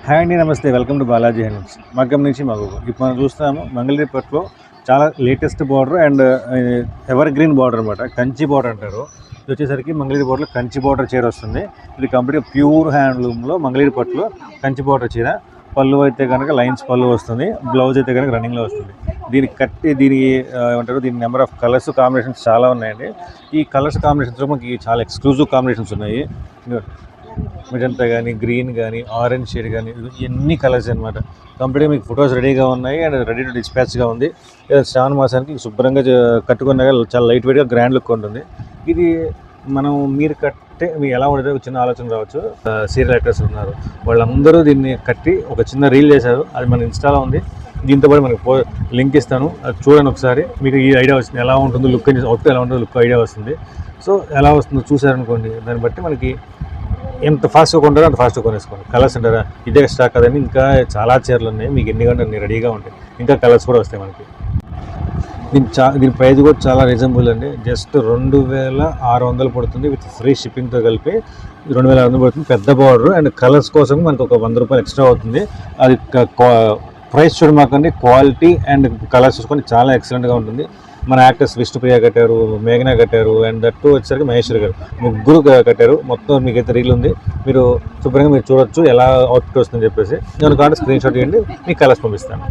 Hi అండి, నమస్తే. Welcome to Balaji handlooms. మగ్గం నుంచి మగకు. ఇప్పుడు మనం చూస్తున్నాము మంగళగిరిపట్లో చాలా latest border and ever green border అనమాట. కంచి బార్డర్ అంటారు. ఇది వచ్చేసరికి మంగళగిరి బార్డర్లో కంచి బార్డర్ చీర వస్తుంది. ఇది కంప్లీట్గా ప్యూర్ హ్యాండ్లూమ్లో మంగళగిరిపట్లో కంచి బార్డర్ చీర. పళ్ళు అయితే కనుక లైన్స్ పళ్ళు వస్తుంది, బ్లౌజ్ అయితే కనుక రన్నింగ్లో వస్తుంది. దీనికి కట్టి ఏమంటారు, దీని నెంబర్ ఆఫ్ కలర్స్ కాంబినేషన్స్ చాలా ఉన్నాయండి. ఈ కలర్స్ కాంబినేషన్స్లో మనకి చాలా ఎక్స్క్లూజివ్ కాంబినేషన్స్ ఉన్నాయి. మెజంతా కానీ, గ్రీన్ కానీ, ఆరెంజ్ షేడ్ కానీ, ఎన్ని కలర్స్ అనమాట. కంప్లీట్గా మీకు ఫొటోస్ రెడీగా ఉన్నాయి అండ్ రెడీ టు డిస్పాచ్గా ఉంది. శ్రావణ మాసానికి శుభ్రంగా కట్టుకున్నాక చాలా లైట్ వెయిట్గా గ్రాండ్ లుక్ ఉంటుంది. ఇది మీరు కట్టే మీకు ఎలా ఉండేది ఒక చిన్న ఆలోచన రావచ్చు. సీరియల్ యాక్టర్స్ ఉన్నారు, వాళ్ళందరూ దీన్ని కట్టి ఒక చిన్న రీల్ చేశారు. అది మన ఇన్స్టాలో ఉంది. దీంతో పాటు మనకు లింక్ ఇస్తాను, అది చూడండి ఒకసారి. మీకు ఈ ఐడియా వస్తుంది ఎలా ఉంటుందో లుక్, అవుట్ ఎలా ఉంటుందో లుక్ ఐడియా వస్తుంది. సో ఎలా వస్తుందో చూసారనుకోండి, దాన్ని బట్టి మనకి ఎంత ఫాస్ట్గా కొంటారో అంత ఫాస్ట్గా కొనేసుకోండి. కలర్స్ అంటారా, ఇదే స్టాక్ కదండి, ఇంకా చాలా చీరలు ఉన్నాయి. మీకు ఎన్ని గంటలు అన్ని రెడీగా ఉంటాయి. ఇంకా కలర్స్ కూడా వస్తాయి మనకి. దీని ప్రైస్ కూడా చాలా రీజనబుల్ అండి. జస్ట్ 2600 పడుతుంది. విత్ ఫ్రీ షిప్పింగ్తో కలిపి 2600 పడుతుంది. పెద్ద బార్డర్ అండ్ కలర్స్ కోసం మనకు ఒక 100 రూపాయలు ఎక్స్ట్రా అవుతుంది. అది ప్రైస్ చూడమాకండి, క్వాలిటీ అండ్ కలర్స్ చూసుకొని చాలా ఎక్సలెంట్గా ఉంటుంది. మన యాక్టర్స్ విష్ణుప్రియ కట్టారు, మేఘనా కట్టారు, అండ్ దట్టు వచ్చేసరికి మహేశ్వరి గారు, ముగ్గురు కట్టారు. మొత్తం మీకైతే రీల్ ఉంది, మీరు శుభ్రంగా మీరు చూడొచ్చు ఎలా అవుట్ఫిట్ వస్తుందని చెప్పేసి. నేను కావాలంటే స్క్రీన్ షాట్ చేయండి, మీకు కలర్స్ పంపిస్తాను.